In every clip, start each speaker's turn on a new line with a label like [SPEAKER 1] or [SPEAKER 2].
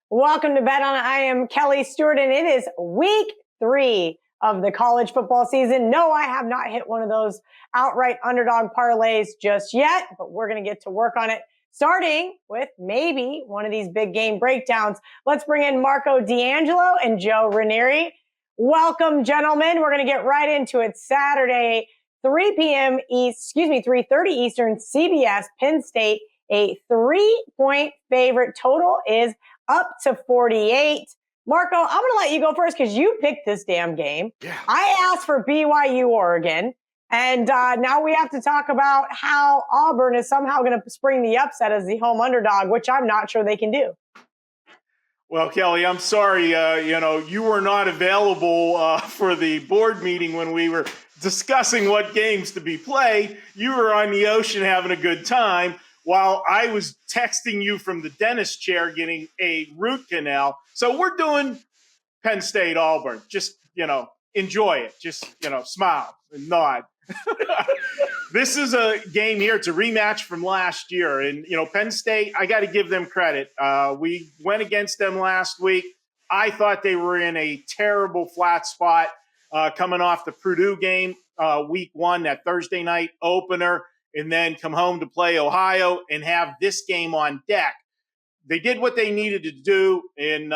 [SPEAKER 1] Welcome to Bet On It. I am Kelly Stewart, and it is week 3 of the college football season. No, I have not hit one of those outright underdog parlays just yet, but we're going to get to work on it, starting with maybe one of these big game breakdowns. Let's bring in Marco D'Angelo and Joe Raineri. Welcome, gentlemen. We're going to get right into it. Saturday, 3:30 Eastern, CBS, Penn State, a 3-point favorite. Total is up to 48. Marco, I'm going to let you go first because you picked this damn game.
[SPEAKER 2] Yeah.
[SPEAKER 1] I asked for BYU Oregon, and now we have to talk about how Auburn is somehow going to spring the upset as the home underdog, which I'm not sure they can do.
[SPEAKER 2] Well, Kelly, I'm sorry, you were not available for the board meeting when we were discussing what games to be played. You were on the ocean having a good time while I was texting you from the dentist chair getting a root canal. So we're doing Penn State Auburn. Just, enjoy it. Just, smile and nod. This is a game here. It's a rematch from last year. And, Penn State, I got to give them credit. We went against them last week. I thought they were in a terrible flat spot coming off the Purdue game week 1, that Thursday night opener, and then come home to play Ohio and have this game on deck. They did what they needed to do, and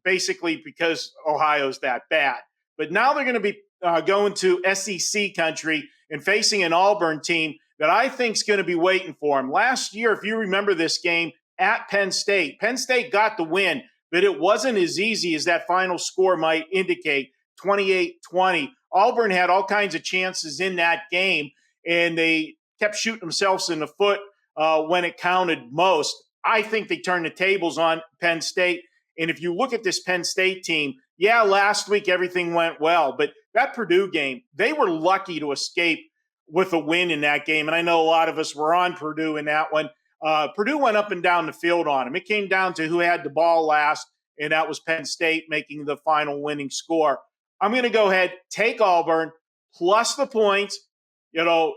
[SPEAKER 2] basically because Ohio's that bad. But now they're going to be going to SEC country and facing an Auburn team that I think is going to be waiting for them. Last year, if you remember this game at Penn State got the win, but it wasn't as easy as that final score might indicate, 28-20. Auburn had all kinds of chances in that game, and they kept shooting themselves in the foot when it counted most. I think they turned the tables on Penn State. And if you look at this Penn State team, yeah, last week everything went well, but that Purdue game, they were lucky to escape with a win in that game. And I know a lot of us were on Purdue in that one. Purdue went up and down the field on them. It came down to who had the ball last, and that was Penn State making the final winning score. I'm going to go ahead, take Auburn, plus the points.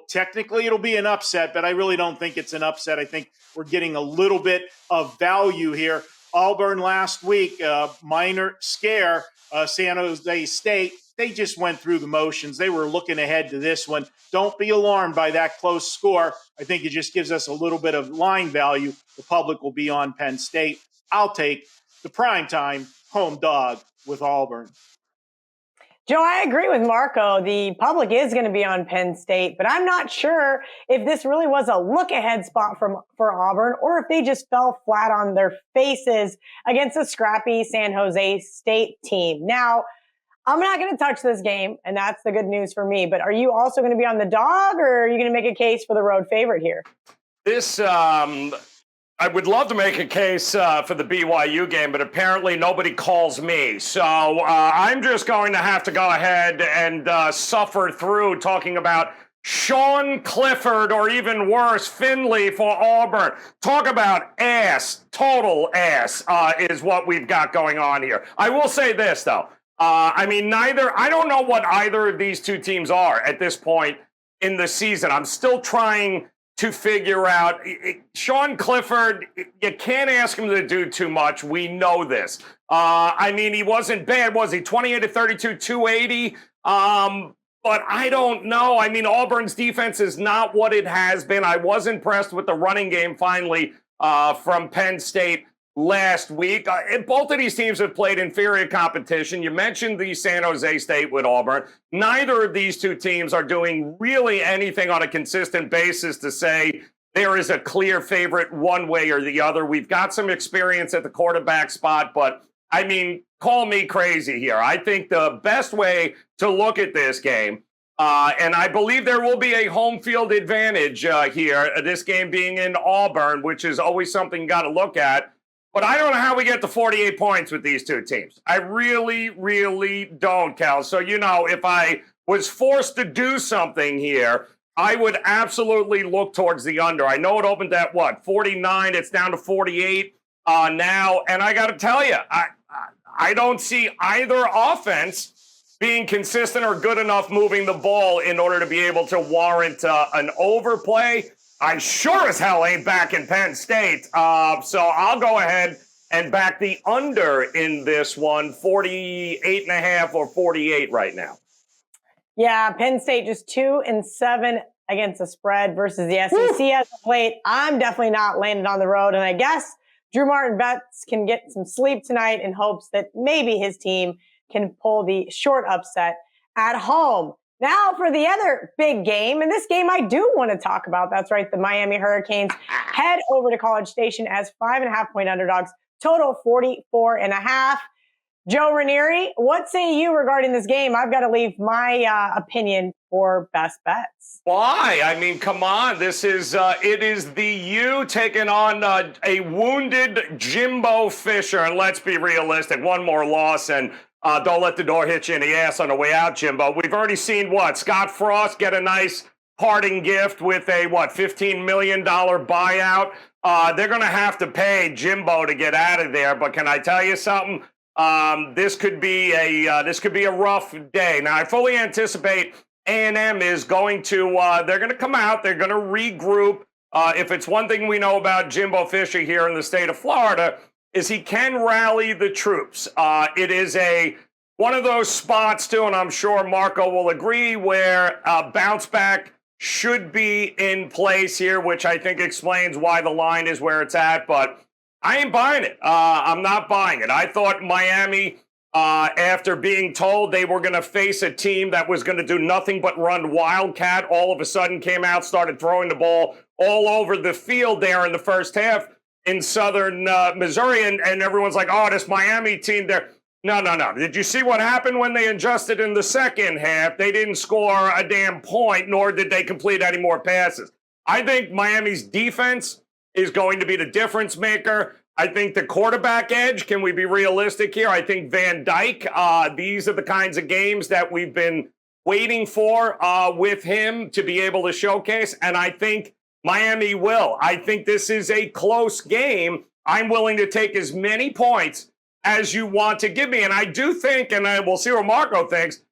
[SPEAKER 2] Technically it'll be an upset, but I really don't think it's an upset. I think we're getting a little bit of value here. Auburn last week, minor scare, San Jose State, they just went through the motions. They were looking ahead to this one. Don't be alarmed by that close score. I think it just gives us a little bit of line value. The public will be on Penn State. I'll take the primetime home dog with Auburn.
[SPEAKER 1] Joe, I agree with Marco. The public is going to be on Penn State, but I'm not sure if this really was a look-ahead spot for Auburn or if they just fell flat on their faces against a scrappy San Jose State team. Now, I'm not going to touch this game, and that's the good news for me, but are you also going to be on the dog, or are you going to make a case for the road favorite here?
[SPEAKER 3] I would love to make a case for the BYU game, but apparently nobody calls me. So I'm just going to have to go ahead and suffer through talking about Sean Clifford, or even worse, Finley for Auburn. Talk about ass, total ass is what we've got going on here. I will say this, though. I don't know what either of these two teams are at this point in the season. I'm still trying to figure out. Sean Clifford, you can't ask him to do too much. We know this. He wasn't bad, was he? 28-32, 280. But I don't know. Auburn's defense is not what it has been. I was impressed with the running game finally from Penn State last week. Both of these teams have played inferior competition. You mentioned the San Jose State with Auburn. Neither of these two teams are doing really anything on a consistent basis to say there is a clear favorite one way or the other. We've got some experience at the quarterback spot, but call me crazy here. I think the best way to look at this game, and I believe there will be a home field advantage here, this game being in Auburn, which is always something you got to look at. But I don't know how we get to 48 points with these two teams. I really, really don't, Cal. So, if I was forced to do something here, I would absolutely look towards the under. I know it opened at 49. It's down to 48 now. And I got to tell you, I don't see either offense being consistent or good enough moving the ball in order to be able to warrant an overplay. I sure as hell ain't back in Penn State. So I'll go ahead and back the under in this one, 48.5 or 48 right now.
[SPEAKER 1] Yeah, Penn State just 2-7 against the spread versus the SEC as of late. I'm definitely not landing on the road, and I guess Drew Martin bets can get some sleep tonight in hopes that maybe his team can pull the short upset at home. Now for the other big game, and this game I do want to talk about. That's right, the Miami Hurricanes head over to College Station as 5.5-point underdogs, total 44.5. Joe Raineri, what say you regarding this game? I've got to leave my opinion for best bets.
[SPEAKER 3] Why? I mean, come on. This is it is the U taking on a wounded Jimbo Fisher. And let's be realistic. One more loss and don't let the door hit you in the ass on the way out, Jimbo. We've already seen Scott Frost get a nice parting gift with a $15 million buyout. They're going to have to pay Jimbo to get out of there. But can I tell you something? This could be a rough day. Now, I fully anticipate A&M is going to they're going to come out. They're going to regroup. If it's one thing we know about Jimbo Fisher here in the state of Florida, is he can rally the troops. It is one of those spots too, and I'm sure Marco will agree, where a bounce back should be in place here, which I think explains why the line is where it's at. But I ain't buying it. I'm not buying it. I thought Miami, after being told they were going to face a team that was going to do nothing but run wildcat, all of a sudden came out, started throwing the ball all over the field there in the first half in southern Missouri, and everyone's like, oh, this Miami team there. No. Did you see what happened when they adjusted in the second half? They didn't score a damn point, nor did they complete any more passes. I think Miami's defense is going to be the difference maker. I think the quarterback edge, can we be realistic here? I think Van Dyke, these are the kinds of games that we've been waiting for with him to be able to showcase, and I think Miami will. I think this is a close game. I'm willing to take as many points as you want to give me, and I do think, and we'll see what Marco thinks,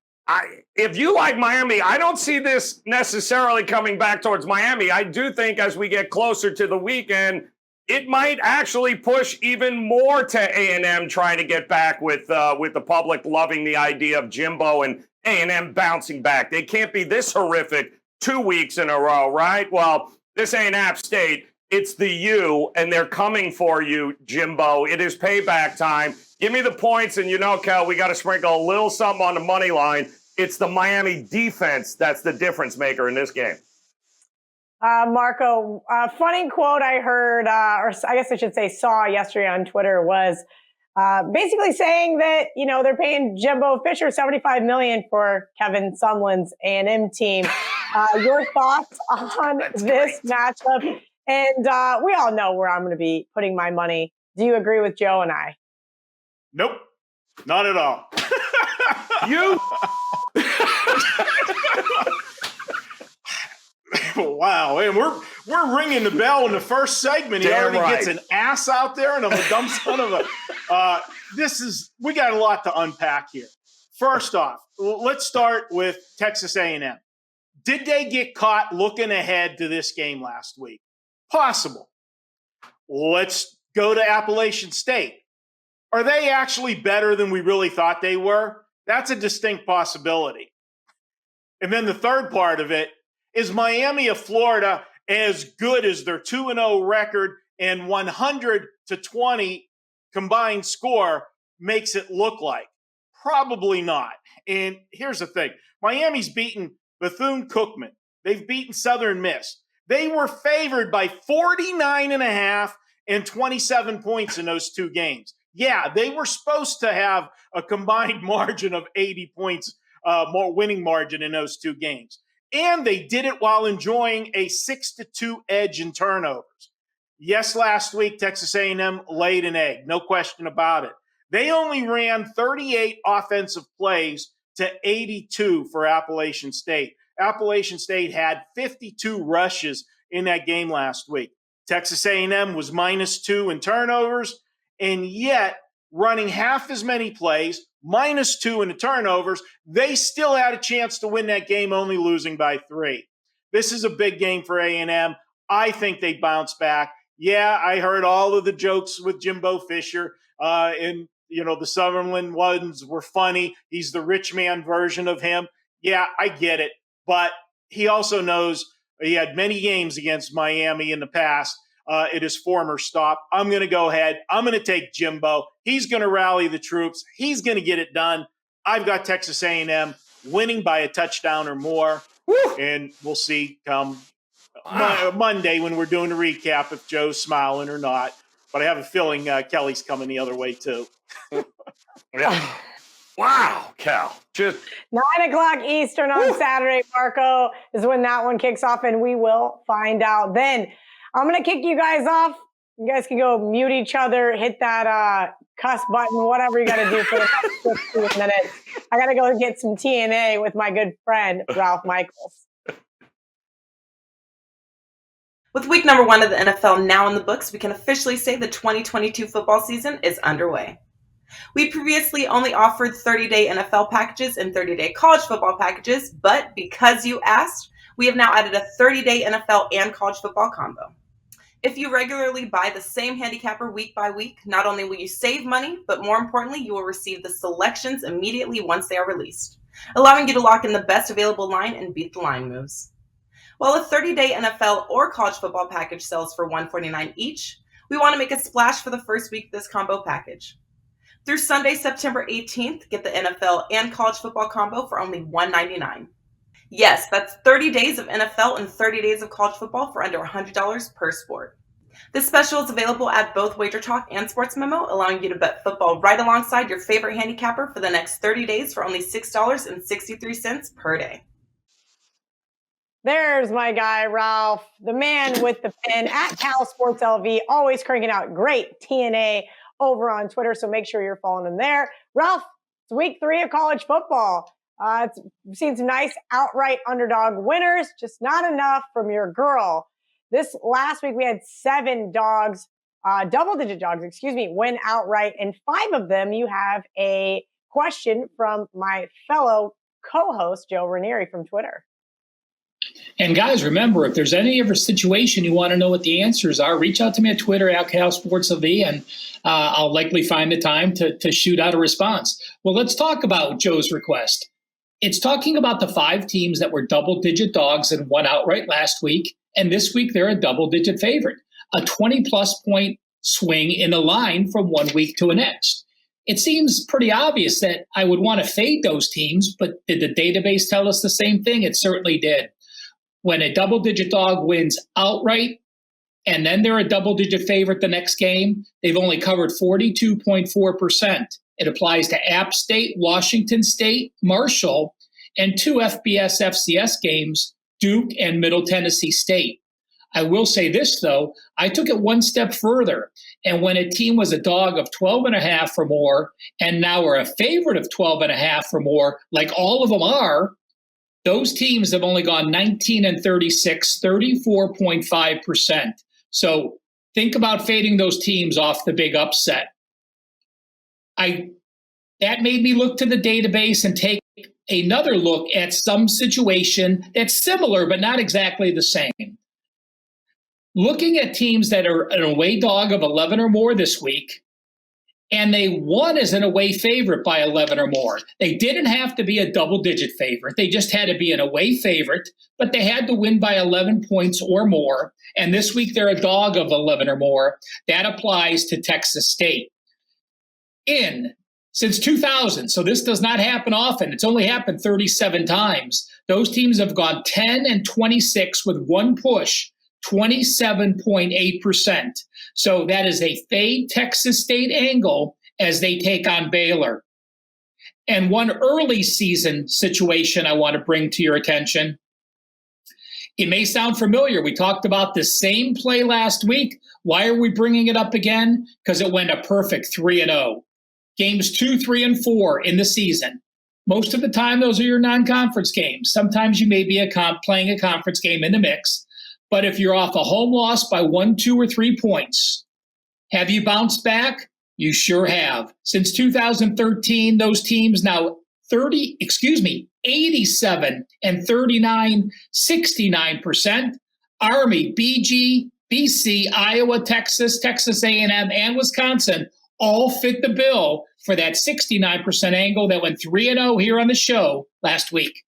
[SPEAKER 3] if you like Miami, I don't see this necessarily coming back towards Miami. I do think as we get closer to the weekend, it might actually push even more to A&M trying to get back with the public loving the idea of Jimbo and A&M bouncing back. They can't be this horrific 2 weeks in a row, right? Well, this ain't App State. It's the U, and they're coming for you, Jimbo. It is payback time. Give me the points, and Kel, we got to sprinkle a little something on the money line. It's the Miami defense that's the difference maker in this game.
[SPEAKER 1] Marco, a funny quote I heard, or I guess I should say saw yesterday on Twitter was basically saying that, they're paying Jimbo Fisher $75 million for Kevin Sumlin's A&M team. Your thoughts on this matchup? And we all know where I'm going to be putting my money. Do you agree with Joe and I?
[SPEAKER 2] Nope, not at all.
[SPEAKER 3] You?
[SPEAKER 2] Wow, and we're ringing the bell in the first segment. He already gets an ass out there, and I'm a dumb son of a. We got a lot to unpack here. First off, let's start with Texas A&M. Did they get caught looking ahead to this game last week? Possible. Let's go to Appalachian State. Are they actually better than we really thought they were? That's a distinct possibility. And then the third part of it is Miami of Florida as good as their 2-0 record and 100-20 combined score makes it look like? Probably not. And here's the thing. Miami's beaten Bethune-Cookman. They've beaten Southern Miss. They were favored by 49.5 and 27 points in those two games. Yeah, they were supposed to have a combined margin of 80 points, more winning margin in those two games. And they did it while enjoying a 6-2 edge in turnovers. Yes, last week, Texas A&M laid an egg. No question about it. They only ran 38 offensive plays to 82 for Appalachian State. Appalachian State had 52 rushes in that game last week. Texas A&M was -2 in turnovers, and yet running half as many plays, -2 in the turnovers, they still had a chance to win that game, only losing by 3. This is a big game for A&M. I think they bounce back. Yeah, I heard all of the jokes with Jimbo Fisher. And, the Sutherland ones were funny. He's the rich man version of him. Yeah, I get it. But he also knows he had many games against Miami in the past at his former stop. I'm going to go ahead. I'm going to take Jimbo. He's going to rally the troops. He's going to get it done. I've got Texas A&M winning by a touchdown or more. Woo! And we'll see come Monday when we're doing the recap if Joe's smiling or not. But I have a feeling Kelly's coming the other way too.
[SPEAKER 3] Yeah. Wow, Cal. Just
[SPEAKER 1] 9:00 Eastern on Saturday, Marco, is when that one kicks off, and we will find out then. I'm going to kick you guys off. You guys can go mute each other, hit that cuss button, whatever you got to do for the next 15 minutes. I got to go get some TNA with my good friend, Ralph Michaels.
[SPEAKER 4] With week number 1 of the NFL now in the books, we can officially say the 2022 football season is underway. We previously only offered 30-day NFL packages and 30-day college football packages, but because you asked, we have now added a 30-day NFL and college football combo. If you regularly buy the same handicapper week by week, not only will you save money, but more importantly, you will receive the selections immediately once they are released, allowing you to lock in the best available line and beat the line moves. While a 30-day NFL or college football package sells for $149 each, we want to make a splash for the first week of this combo package. Through Sunday, September 18th, get the NFL and college football combo for only $199. Yes, that's 30 days of NFL and 30 days of college football for under $100 per sport. This special is available at both Wager Talk and Sports Memo, allowing you to bet football right alongside your favorite handicapper for the next 30 days for only $6.63 per day.
[SPEAKER 1] There's my guy, Ralph, the man with the pen at Cal Sports LV, always cranking out great TNA over on Twitter, so make sure you're following him there. Ralph, it's week 3 of college football. We've seen some nice outright underdog winners, just not enough from your girl. This last week we had 7 dogs, double-digit dogs, win outright, and 5 of them you have a question from my fellow co-host, Joe Raineri from Twitter.
[SPEAKER 5] And guys, remember, if there's any ever situation you want to know what the answers are, reach out to me at Twitter at CalSportsLV, and I'll likely find the time to shoot out a response. Well, let's talk about Joe's request. It's talking about the 5 teams that were double-digit dogs and won outright last week, and this week they're a double-digit favorite, a 20-plus point swing in the line from one week to the next. It seems pretty obvious that I would want to fade those teams, but did the database tell us the same thing? It certainly did. When a double-digit dog wins outright, and then they're a double-digit favorite the next game, they've only covered 42.4%. It applies to App State, Washington State, Marshall, and 2 FBS FCS games, Duke and Middle Tennessee State. I will say this, though. I took it one step further, and when a team was a dog of 12.5 or more, and now are a favorite of 12.5 or more, like all of them are, those teams have only gone 19 and 36, 34.5%. So think about fading those teams off the big upset. That made me look to the database and take another look at some situation that's similar but not exactly the same. Looking at teams that are an away dog of 11 or more this week, and they won as an away favorite by 11 or more. They didn't have to be a double-digit favorite. They just had to be an away favorite, but they had to win by 11 points or more. And this week they're a dog of 11 or more. That applies to Texas State. Since 2000, so this does not happen often. It's only happened 37 times. Those teams have gone 10 and 26 with one push, 27.8%. So that is a fade Texas State angle as they take on Baylor. And one early season situation I want to bring to your attention. It may sound familiar. We talked about the same play last week. Why are we bringing it up again? Because it went a perfect 3-0. Games 2, 3, and 4 in the season. Most of the time, those are your non-conference games. Sometimes you may be playing a conference game in the mix. But if you're off a home loss by 1, 2, or 3 points, have you bounced back? You sure have. Since 2013, those teams now 87 and 39, 69%. Army, BG, BC, Iowa, Texas, Texas A&M, and Wisconsin all fit the bill for that 69% angle that went 3-0 here on the show last week.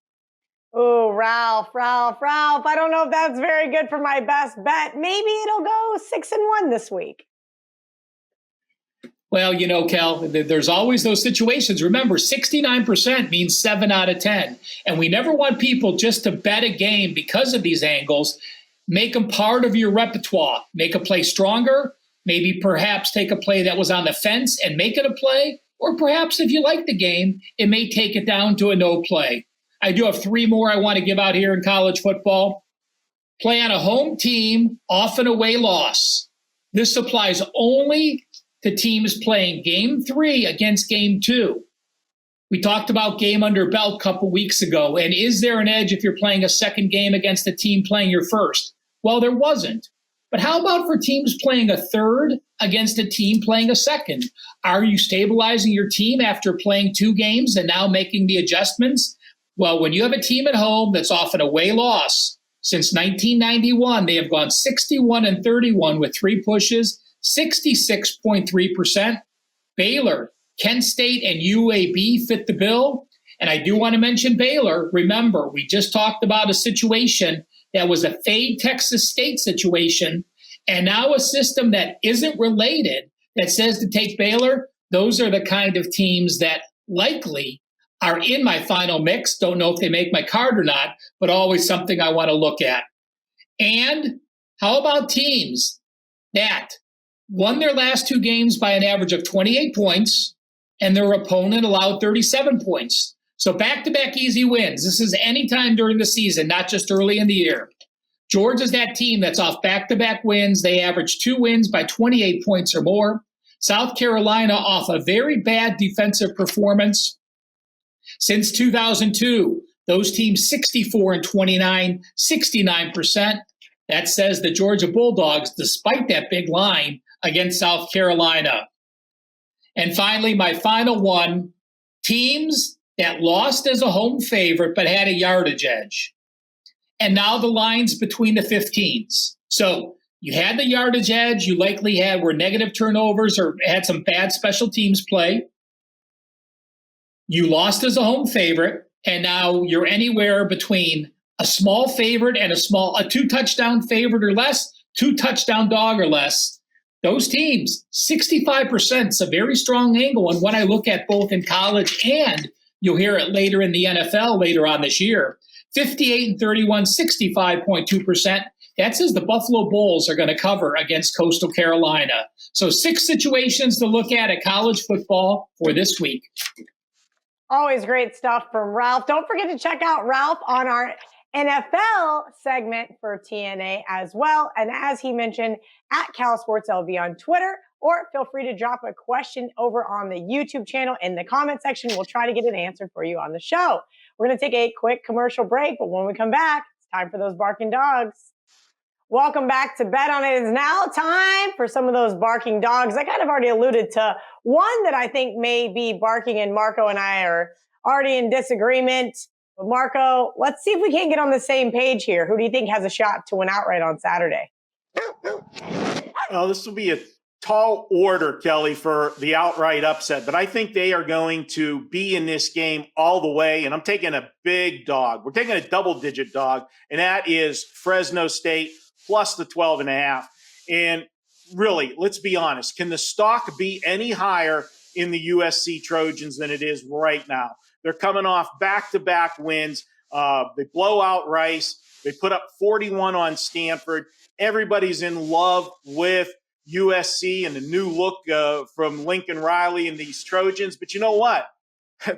[SPEAKER 1] Oh, Ralph. I don't know if that's very good for my best bet. Maybe it'll go 6-1 this week.
[SPEAKER 5] Well, Kel, there's always those situations. Remember, 69% means 7 out of 10. And we never want people just to bet a game because of these angles. Make them part of your repertoire. Make a play stronger. Maybe perhaps take a play that was on the fence and make it a play. Or perhaps if you like the game, it may take it down to a no play. I do have 3 more I want to give out here in college football. Play on a home team, off an away loss. This applies only to teams playing game 3 against game 2. We talked about game under belt a couple weeks ago. And is there an edge if you're playing a second game against a team playing your first? Well, there wasn't. But how about for teams playing a third against a team playing a second? Are you stabilizing your team after playing 2 games and now making the adjustments? Well, when you have a team at home that's off an away loss, since 1991, they have gone 61-31 with 3 pushes, 66.3%. Baylor, Kent State, and UAB fit the bill. And I do want to mention Baylor. Remember, we just talked about a situation that was a fade Texas State situation, and now a system that isn't related that says to take Baylor. Those are the kind of teams that likely are in my final mix. Don't know if they make my card or not, but always something I want to look at. And how about teams that won their last 2 games by an average of 28 points and their opponent allowed 37 points? So back-to-back easy wins. This is any time during the season, not just early in the year. Georgia's that team that's off back-to-back wins. They average 2 wins by 28 points or more. South Carolina off a very bad defensive performance. Since 2002, those teams 64-29, 69%. That says the Georgia Bulldogs, despite that big line, against South Carolina. And finally, my final one, teams that lost as a home favorite but had a yardage edge. And now the line's between the 15s. So you had the yardage edge. You likely were negative turnovers or had some bad special teams play. You lost as a home favorite, and now you're anywhere between a small favorite and a 2-touchdown favorite or less, 2-touchdown dog or less. Those teams, 65% is a very strong angle. And when I look at both in college and you'll hear it later in the NFL later on this year, 58-31, 65.2%. That says the Buffalo Bulls are going to cover against Coastal Carolina. So 6 situations to look at college football for this week.
[SPEAKER 1] Always great stuff from Ralph. Don't forget to check out Ralph on our NFL segment for TNA as well. And as he mentioned, at Cal Sports LV on Twitter, or feel free to drop a question over on the YouTube channel in the comment section. We'll try to get it answered for you on the show. We're going to take a quick commercial break, but when we come back, it's time for those barking dogs. Welcome back to Bet On It. It's now time for some of those barking dogs. I kind of already alluded to one that I think may be barking, and Marco and I are already in disagreement. But Marco, let's see if we can't get on the same page here. Who do you think has a shot to win outright on Saturday?
[SPEAKER 2] Well, this will be a tall order, Kelly, for the outright upset, but I think they are going to be in this game all the way, and I'm taking a big dog. We're taking a double-digit dog, and that is Fresno State plus the 12.5. And really, let's be honest, can the stock be any higher in the USC Trojans than it is right now? They're coming off back-to-back wins. They blow out Rice. They put up 41 on Stanford. Everybody's in love with USC and the new look from Lincoln Riley and these Trojans. But you know what?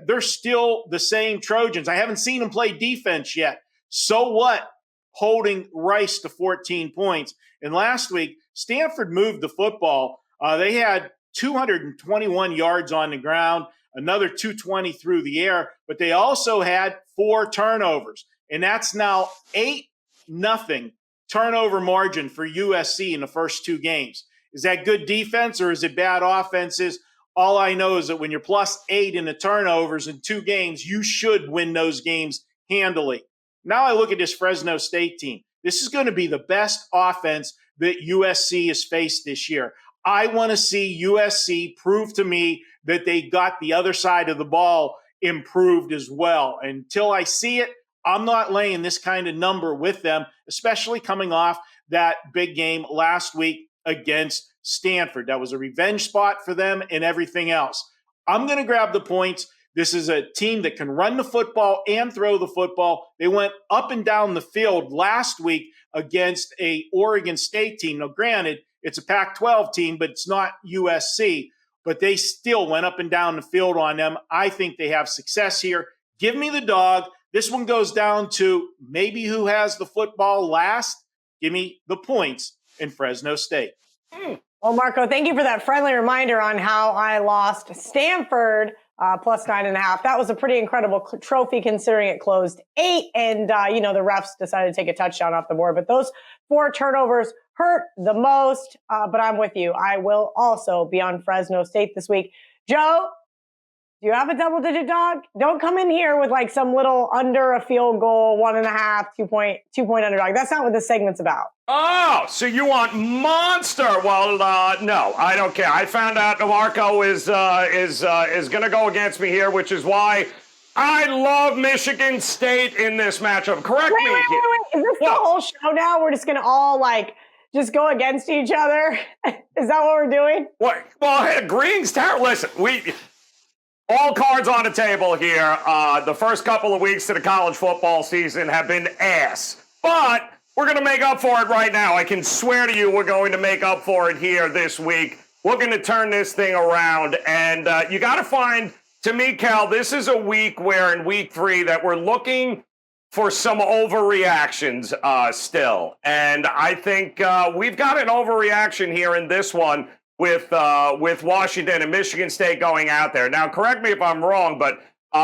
[SPEAKER 2] They're still the same Trojans. I haven't seen them play defense yet. So what? Holding Rice to 14 points. And last week, Stanford moved the football. They had 221 yards on the ground, another 220 through the air, but they also had 4 turnovers. And that's now 8-0 turnover margin for USC in the first 2 games. Is that good defense or is it bad offenses? All I know is that when you're plus 8 in the turnovers in 2 games, you should win those games handily. Now I look at this Fresno State team. This is going to be the best offense that USC has faced this year. I want to see USC prove to me that they got the other side of the ball improved as well. Until I see it, I'm not laying this kind of number with them, especially coming off that big game last week against Stanford. That was a revenge spot for them and everything else. I'm going to grab the points. This is a team that can run the football and throw the football. They went up and down the field last week against a Oregon State team. Now, granted, it's a Pac-12 team, but it's not USC. But they still went up and down the field on them. I think they have success here. Give me the dog. This one goes down to maybe who has the football last. Give me the points in Fresno State.
[SPEAKER 1] Well, Marco, thank you for that friendly reminder on how I lost Stanford plus 9.5. That was a pretty incredible trophy considering it closed 8. And, the refs decided to take a touchdown off the board. But those 4 turnovers hurt the most. But I'm with you. I will also be on Fresno State this week. Joe, do you have a double-digit dog? Don't come in here with like some little under a field goal, 1.5, 2-point underdog. That's not what this segment's about.
[SPEAKER 3] Oh, so you want monster? Well, no, I don't care. I found out Marco is going to go against me here, which is why I love Michigan State in this matchup. Correct me.
[SPEAKER 1] Wait. Is this the whole show now? We're just going to all just go against each other? Is that what we're doing?
[SPEAKER 3] Well, hey, agreeing's terrible. Listen, all cards on the table here. The first couple of weeks of the college football season have been ass. But we're going to make up for it right now. I can swear to you we're going to make up for it here this week. We're going to turn this thing around. And you got to find, to me, Cal, this is a week where in week 3 that we're looking for some overreactions still. And I think we've got an overreaction here in this one with Washington and Michigan State going out there. Now, correct me if I'm wrong, but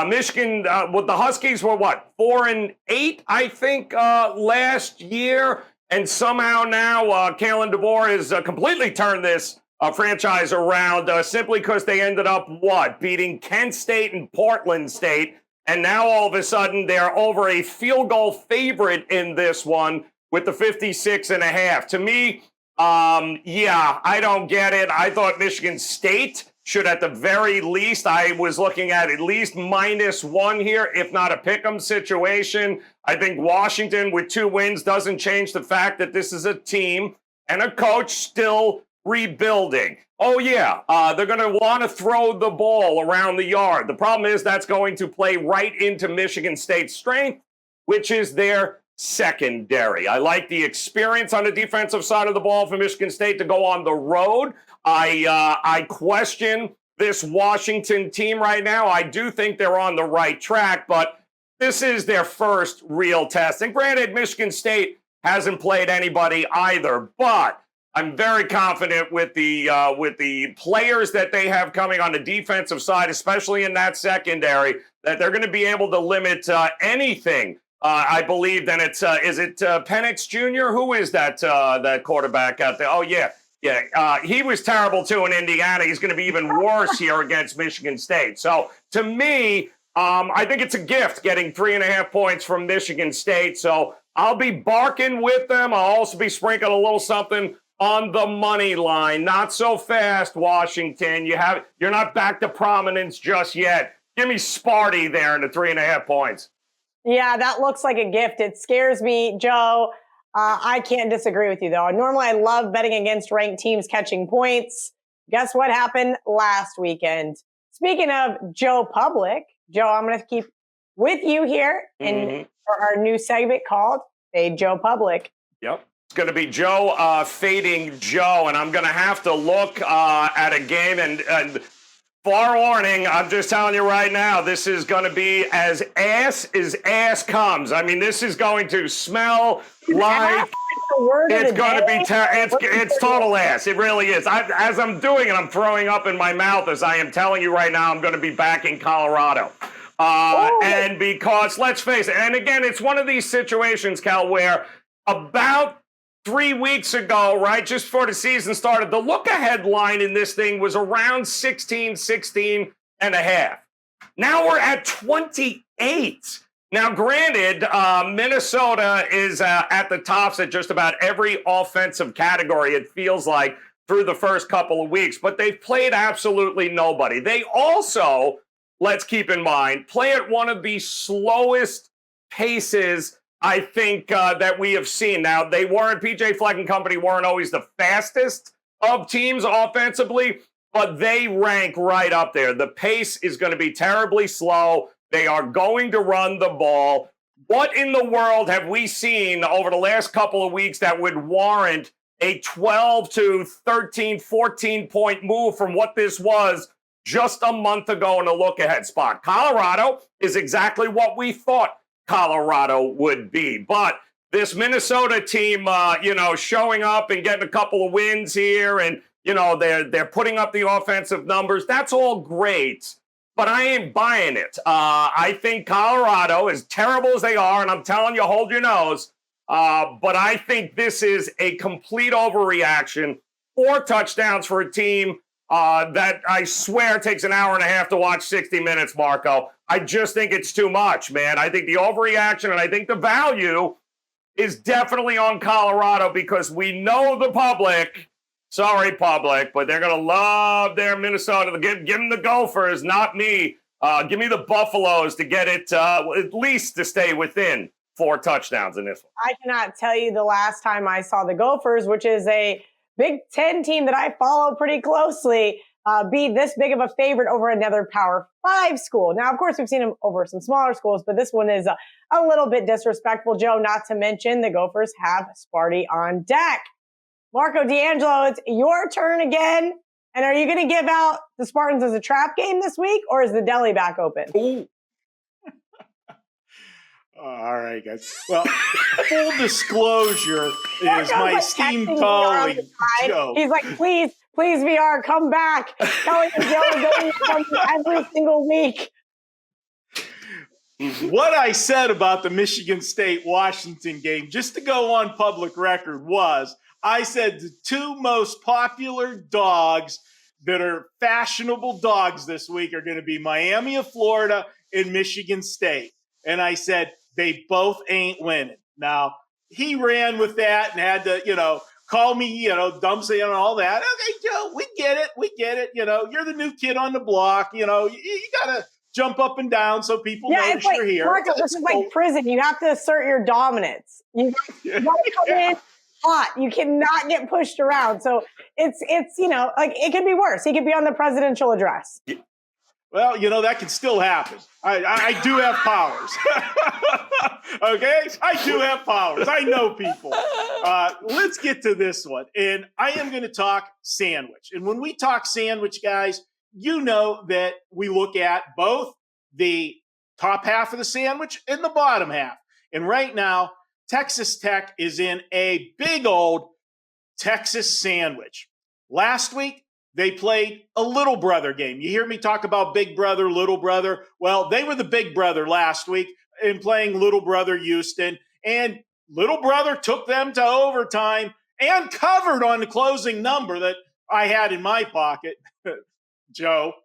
[SPEAKER 3] Michigan, the Huskies were 4-8, I think, last year. And somehow now Kalen DeBoer has completely turned this franchise around simply because they ended up, beating Kent State and Portland State. And now all of a sudden they're over a field goal favorite in this one with the 56.5. To me, I don't get it. I thought Michigan State should, at the very least, I was looking at least -1 here, if not a pick'em situation. I think Washington with 2 wins doesn't change the fact that this is a team and a coach still rebuilding. Oh, yeah, they're going to want to throw the ball around the yard. The problem is that's going to play right into Michigan State's strength, which is their secondary. I like the experience on the defensive side of the ball for Michigan State to go on the road. I question this Washington team right now. I do think they're on the right track, but this is their first real test. And granted, Michigan State hasn't played anybody either, but I'm very confident with the players that they have coming on the defensive side, especially in that secondary, that they're going to be able to limit anything. I believe then is it Penix Jr.? Who is that quarterback out there? Oh, yeah. He was terrible, too, in Indiana. He's going to be even worse here against Michigan State. So, to me, I think it's a gift getting 3.5 points from Michigan State. So, I'll be barking with them. I'll also be sprinkling a little something on the money line. Not so fast, Washington. You're not back to prominence just yet. Give me Sparty there in the 3.5 points.
[SPEAKER 1] Yeah, that looks like a gift. It scares me, Joe. I can't disagree with you, though. Normally, I love betting against ranked teams catching points. Guess what happened last weekend? Speaking of Joe Public, Joe, I'm going to keep with you here for our new segment called Fade Joe Public.
[SPEAKER 3] Yep. It's going to be Joe fading Joe, and I'm going to have to look at a game and forewarning, I'm just telling you right now, this is going to be as ass comes. I mean, this is going to smell like it's going to be it's total ass. It really is. As I'm doing it, I'm throwing up in my mouth as I am telling you right now I'm going to be back in Colorado. And because, let's face it, and again, it's one of these situations, Cal, where about 3 weeks ago, right, just before the season started, the look-ahead line in this thing was around 16 and a half. Now we're at 28. Now, granted, Minnesota is at the tops at just about every offensive category, it feels like, through the first couple of weeks, but they've played absolutely nobody. They also, let's keep in mind, play at one of the slowest paces I think that we have seen. Now, PJ Fleck and company weren't always the fastest of teams offensively, but they rank right up there. The pace is going to be terribly slow. They are going to run the ball. What in the world have we seen over the last couple of weeks that would warrant a 12 to 13, 14-point move from what this was just a month ago in a look-ahead spot? Colorado is exactly what we thought Colorado would be. But this Minnesota team, showing up and getting a couple of wins here, and, they're putting up the offensive numbers. That's all great, but I ain't buying it. I think Colorado, as terrible as they are, and I'm telling you, hold your nose, but I think this is a complete overreaction. 4 touchdowns for a team that I swear takes an hour and a half to watch 60 minutes, Marco. I just think it's too much, man. I think the overreaction and I think the value is definitely on Colorado because we know the public. Sorry, public, but they're going to love their Minnesota. Give them the Gophers, not me. Give me the Buffaloes to get it at least to stay within 4 touchdowns in this one.
[SPEAKER 1] I cannot tell you the last time I saw the Gophers, which is a Big Ten team that I follow pretty closely, be this big of a favorite over another Power 5 school. Now, of course, we've seen them over some smaller schools, but this one is a little bit disrespectful, Joe, not to mention the Gophers have Sparty on deck. Marco D'Angelo, it's your turn again. And are you going to give out the Spartans as a trap game this week, or is the deli back open?
[SPEAKER 3] Ooh.
[SPEAKER 2] All right, guys. Well, full disclosure is my esteemed colleague, Joe.
[SPEAKER 1] He's like, please, VR, come back. Kelly and Joe are going to come every single week.
[SPEAKER 2] What I said about the Michigan State-Washington game, just to go on public record, was I said the 2 most popular dogs that are fashionable dogs this week are going to be Miami of Florida and Michigan State. And I said, they both ain't winning. Now, he ran with that and had to, call me, dumpsy and all that. Okay, Joe, we get it. You're the new kid on the block. You got to jump up and down so people know that you're here.
[SPEAKER 1] Marco, this is like prison. You have to assert your dominance. You got to come in hot. You cannot get pushed around. So it's it could be worse. He could be on the presidential address.
[SPEAKER 2] Well, that can still happen. I do have powers. Okay? I do have powers. I know people. Let's get to this one. And I am going to talk sandwich. And when we talk sandwich, guys, you know that we look at both the top half of the sandwich and the bottom half. And right now, Texas Tech is in a big old Texas sandwich. Last week, they played a little brother game. You hear me talk about big brother, little brother. Well, they were the big brother last week in playing little brother Houston. And little brother took them to overtime and covered on the closing number that I had in my pocket, Joe.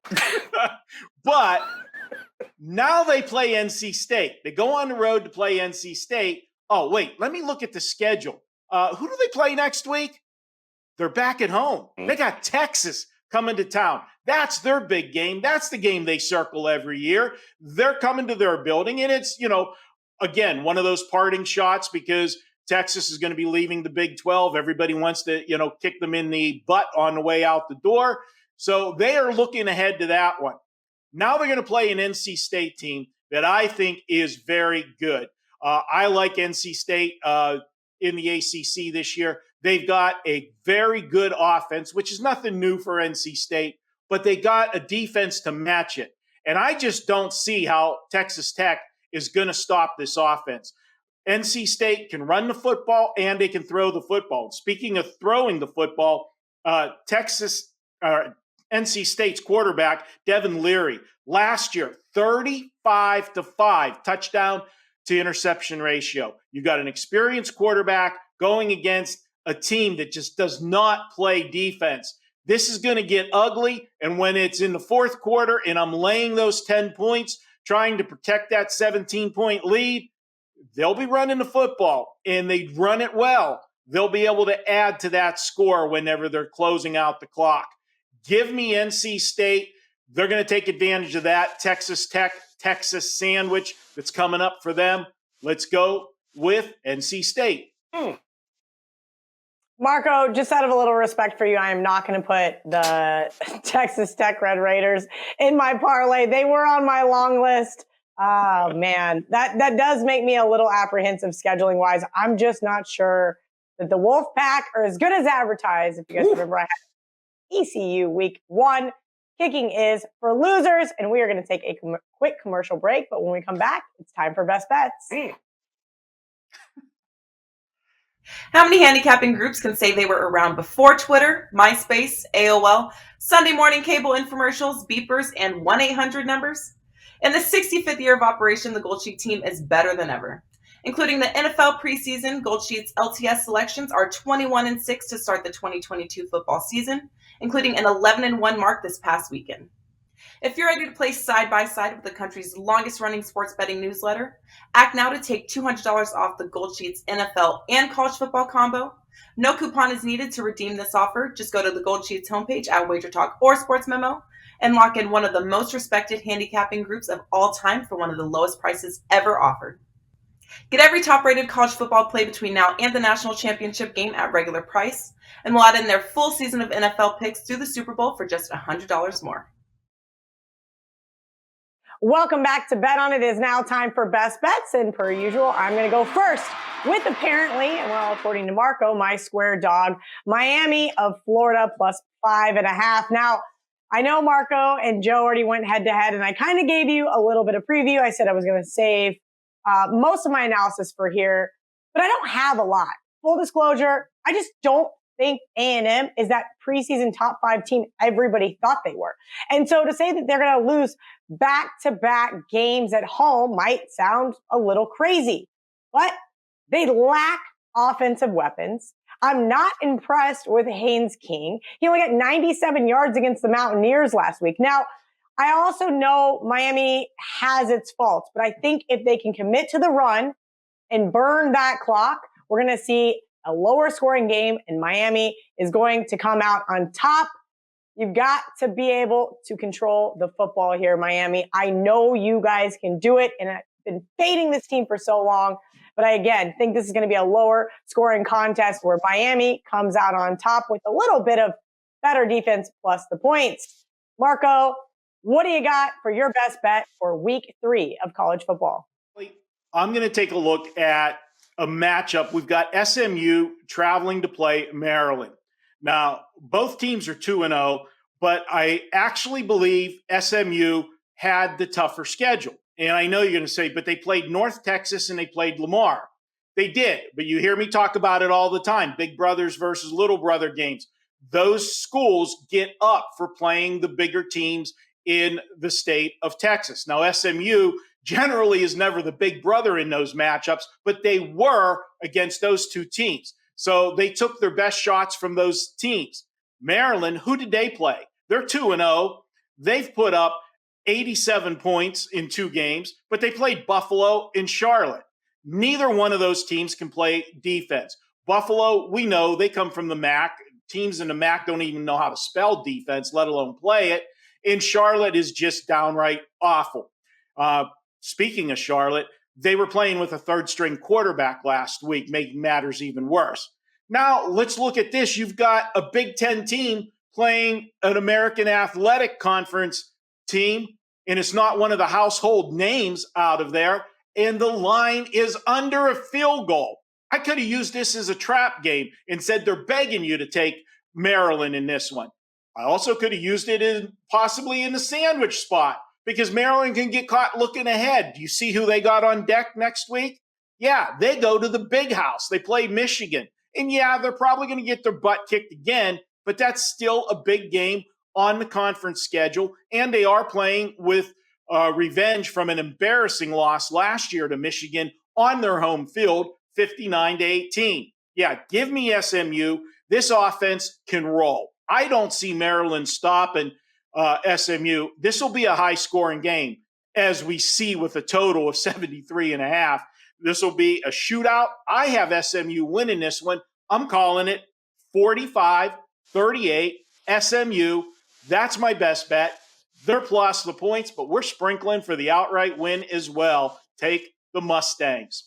[SPEAKER 2] But now they play NC State. They go on the road to play NC State. Oh, wait, let me look at the schedule. Who do they play next week? They're back at home. They got Texas coming to town. That's their big game. That's the game they circle every year. They're coming to their building, and it's, again, one of those parting shots because Texas is going to be leaving the Big 12. Everybody wants to, kick them in the butt on the way out the door. So they are looking ahead to that one. Now they're going to play an NC State team that I think is very good. I like NC State in the ACC this year. They've got a very good offense, which is nothing new for NC State, but they got a defense to match it. And I just don't see how Texas Tech is going to stop this offense. NC State can run the football and they can throw the football. Speaking of throwing the football, NC State's quarterback, Devin Leary, last year, 35-5 touchdown to interception ratio. You got an experienced quarterback going against a team that just does not play defense. This is going to get ugly, and when it's in the fourth quarter and I'm laying those 10 points, trying to protect that 17-point lead, they'll be running the football, and they run it well. They'll be able to add to that score whenever they're closing out the clock. Give me NC State. They're going to take advantage of that Texas Tech, Texas sandwich that's coming up for them. Let's go with NC State.
[SPEAKER 1] Marco, just out of a little respect for you, I am not going to put the Texas Tech Red Raiders in my parlay. They were on my long list. Oh, man, that does make me a little apprehensive scheduling wise. I'm just not sure that the Wolfpack are as good as advertised. If you guys remember, I had ECU week 1. Kicking is for losers, and we are going to take a quick commercial break. But when we come back, it's time for Best Bets.
[SPEAKER 4] How many handicapping groups can say they were around before Twitter, MySpace, AOL, Sunday morning cable infomercials, beepers, and 1-800 numbers? In the 65th year of operation, the Gold Sheet team is better than ever. Including the NFL preseason, Gold Sheet's LTS selections are 21-6 to start the 2022 football season, including an 11-1 mark this past weekend. If you're ready to play side by side with the country's longest running sports betting newsletter, act now to take $200 off the Gold Sheets NFL and college football combo. No coupon is needed to redeem this offer. Just go to the Gold Sheets homepage at Wager Talk or Sports Memo and lock in one of the most respected handicapping groups of all time for one of the lowest prices ever offered. Get every top-rated college football play between now and the national championship game at regular price, and we'll add in their full season of NFL picks through the Super Bowl for just $100 more.
[SPEAKER 1] Welcome back to Bet On. It is now time for Best Bets, and per usual, I'm going to go first with apparently, well, according to Marco, my square dog, Miami of Florida plus 5.5. Now, I know Marco and Joe already went head-to-head, and I kind of gave you a little bit of preview. I said I was going to save most of my analysis for here, but I don't have a lot. Full disclosure, I just don't think A&M is that preseason top 5 team everybody thought they were. And so to say that they're going to lose back-to-back games at home might sound a little crazy, but they lack offensive weapons. I'm not impressed with Haynes King. He only got 97 yards against the Mountaineers last week. Now, I also know Miami has its faults, but I think if they can commit to the run and burn that clock, we're going to see a lower scoring game, and Miami is going to come out on top. You've got to be able to control the football here, Miami. I know you guys can do it, and I've been fading this team for so long, but I, again, think this is going to be a lower scoring contest where Miami comes out on top with a little bit of better defense plus the points. Marco, what do you got for your best bet for week 3 of college football?
[SPEAKER 2] I'm going to take a look at a matchup. We've got SMU traveling to play Maryland. Now, both teams are 2-0, but I actually believe SMU had the tougher schedule. And I know you're going to say, but they played North Texas and they played Lamar. They did, but you hear me talk about it all the time. Big brothers versus little brother games. Those schools get up for playing the bigger teams in the state of Texas. Now, SMU generally is never the big brother in those matchups, but they were against those two teams. So they took their best shots from those teams. Maryland, who did they play? They're 2-0. They've put up 87 points in 2 games, but they played Buffalo and Charlotte. Neither one of those teams can play defense. Buffalo, we know they come from the MAC. Teams in the MAC don't even know how to spell defense, let alone play it. And Charlotte is just downright awful. Speaking of Charlotte, they were playing with a third-string quarterback last week, making matters even worse. Now, let's look at this. You've got a Big Ten team playing an American Athletic Conference team, and it's not one of the household names out of there, and the line is under a field goal. I could have used this as a trap game and said they're begging you to take Maryland in this one. I also could have used it possibly in the sandwich spot because Maryland can get caught looking ahead. Do you see who they got on deck next week? Yeah, they go to the big house. They play Michigan. And yeah, they're probably going to get their butt kicked again, but that's still a big game on the conference schedule. And they are playing with revenge from an embarrassing loss last year to Michigan on their home field, 59-18. Yeah, give me SMU. This offense can roll. I don't see Maryland stopping SMU. This will be a high-scoring game. as we see with a total of 73.5. This will be a shootout. I have SMU winning this one. I'm calling it 45-38 SMU. That's my best bet. They're plus the points, but we're sprinkling for the outright win as well. Take the Mustangs.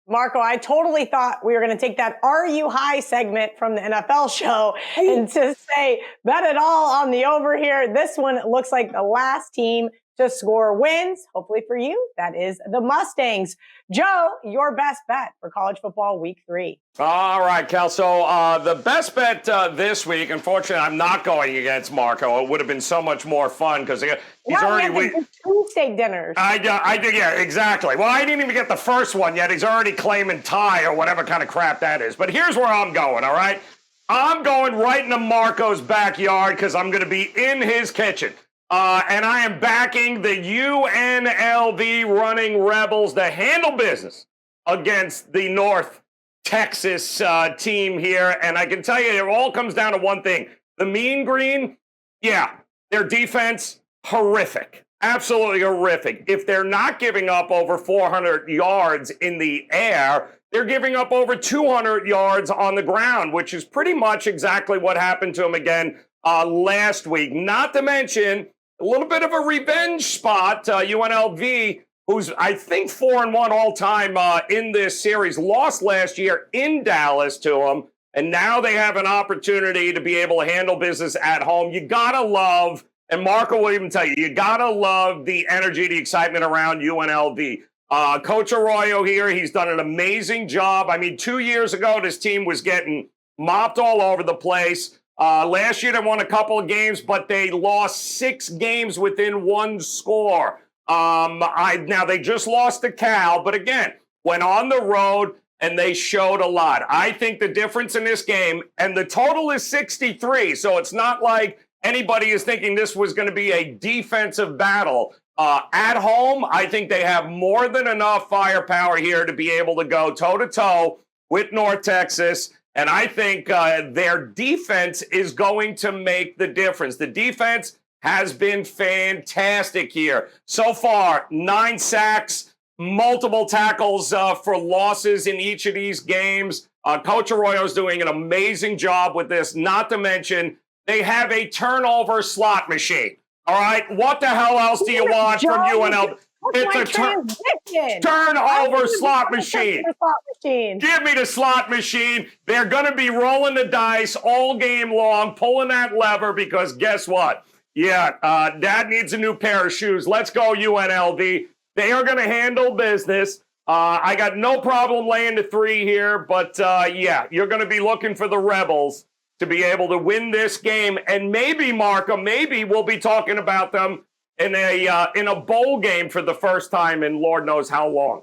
[SPEAKER 1] Marco, I totally thought we were going to take that Are You High segment from the NFL show and to say bet it all on the over here. This one looks like the last team to score wins. Hopefully for you, that is the Mustangs. Joe, your best bet for college football week 3.
[SPEAKER 3] All right, Cal. So the best bet this week, unfortunately, I'm not going against Marco. It would have been so much more fun because he's already...
[SPEAKER 1] two steak dinners.
[SPEAKER 3] I did, yeah, exactly. Well, I didn't even get the first one yet. He's already claiming tie or whatever kind of crap that is. But here's where I'm going, all right? I'm going right into Marco's backyard because I'm going to be in his kitchen. And I am backing the UNLV Running Rebels to handle business against the North Texas team here. And I can tell you, it all comes down to one thing. The Mean Green, yeah, their defense, horrific. Absolutely horrific. If they're not giving up over 400 yards in the air, they're giving up over 200 yards on the ground, which is pretty much exactly what happened to them again last week. Not to mention a little bit of a revenge spot. UNLV, who's I think 4-1 all time in this series, lost last year in Dallas to them, and now they have an opportunity to be able to handle business at home. You gotta love, and Marco will even tell you, you gotta love the energy, the excitement around UNLV. Coach Arroyo here, he's done an amazing job. I mean, 2 years ago, this team was getting mopped all over the place. Last year, they won a couple of games, but they lost 6 games within one score. Now, they just lost to Cal, but again, went on the road, and they showed a lot. I think the difference in this game, and the total is 63, so it's not like anybody is thinking this was going to be a defensive battle. At home, I think they have more than enough firepower here to be able to go toe-to-toe with North Texas. And I think their defense is going to make the difference. The defense has been fantastic here. So far, 9 sacks, multiple tackles for losses in each of these games. Coach Arroyo is doing an amazing job with this. Not to mention, they have a turnover slot machine. All right? What the hell else do you want from UNLV? It's a turnover slot machine. Give me the slot machine. They're going to be rolling the dice all game long, pulling that lever because guess what? Yeah, Dad needs a new pair of shoes. Let's go, UNLV. They are going to handle business. I got no problem laying the 3 here, but yeah, you're going to be looking for the Rebels to be able to win this game. And maybe, Marco, maybe we'll be talking about them in a bowl game for the first time in Lord knows how long.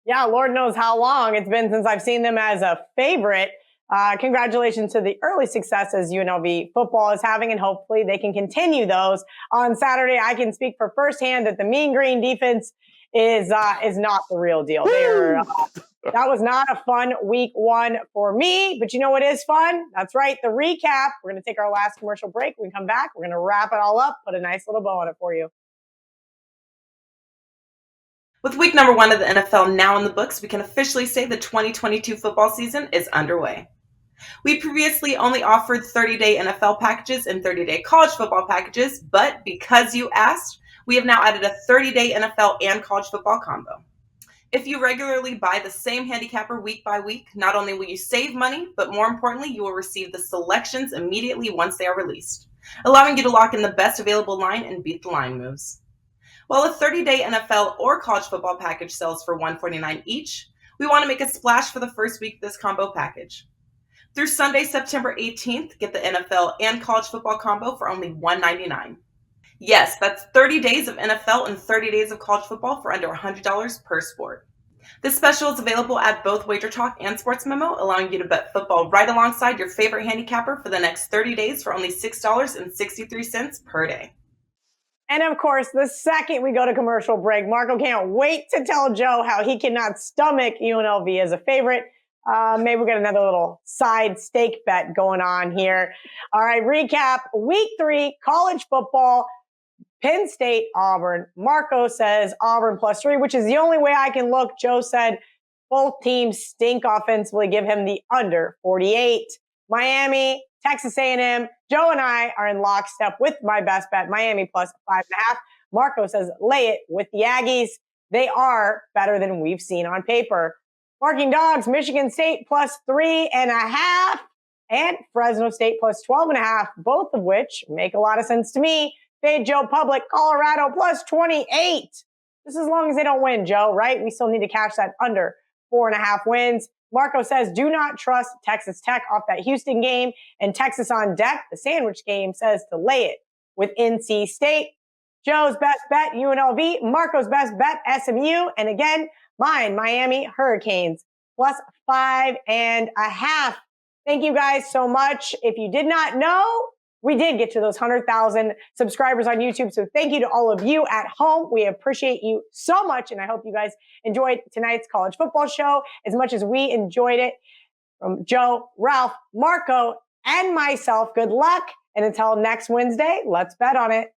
[SPEAKER 1] Yeah, Lord knows how long. It's been since I've seen them as a favorite. Congratulations to the early successes UNLV football is having, and hopefully they can continue those. On Saturday, I can speak for firsthand that the Mean Green defense is not the real deal. That was not a fun week 1 for me, but you know what is fun? That's right, the recap. We're going to take our last commercial break. When we come back, we're going to wrap it all up, put a nice little bow on it for you.
[SPEAKER 4] With week number 1 of the NFL now in the books, we can officially say the 2022 football season is underway. We previously only offered 30-day NFL packages and 30-day college football packages, but because you asked, we have now added a 30-day NFL and college football combo. If you regularly buy the same handicapper week by week, not only will you save money, but more importantly, you will receive the selections immediately once they are released, allowing you to lock in the best available line and beat the line moves. While a 30-day NFL or college football package sells for $149 each, we want to make a splash for the first week of this combo package. Through Sunday, September 18th, get the NFL and college football combo for only $199. Yes, that's 30 days of NFL and 30 days of college football for under $100 per sport. This special is available at both Wager Talk and Sports Memo, allowing you to bet football right alongside your favorite handicapper for the next 30 days for only $6.63 per day.
[SPEAKER 1] And of course, the second we go to commercial break, Marco can't wait to tell Joe how he cannot stomach UNLV as a favorite. Maybe we'll get another little side stake bet going on here. All right, recap. Week 3, college football. Penn State, Auburn. Marco says Auburn +3, which is the only way I can look. Joe said both teams stink offensively. Give him the under 48. Miami, Texas A&M. Joe and I are in lockstep with my best bet, Miami +5.5. Marco says lay it with the Aggies. They are better than we've seen on paper. Barking Dogs, Michigan State +3.5. And Fresno State +12.5, both of which make a lot of sense to me. Fade Joe Public, Colorado +28. Just as long as they don't win, Joe, right? We still need to cash that under 4.5 wins. Marco says, do not trust Texas Tech off that Houston game. And Texas on deck, the sandwich game, says to lay it with NC State. Joe's best bet, UNLV. Marco's best bet, SMU. And again, mine, Miami Hurricanes +5.5. Thank you guys so much. If you did not know, we did get to those 100,000 subscribers on YouTube. So thank you to all of you at home. We appreciate you so much. And I hope you guys enjoyed tonight's college football show as much as we enjoyed it. From Joe, Ralph, Marco, and myself, good luck. And until next Wednesday, let's bet on it.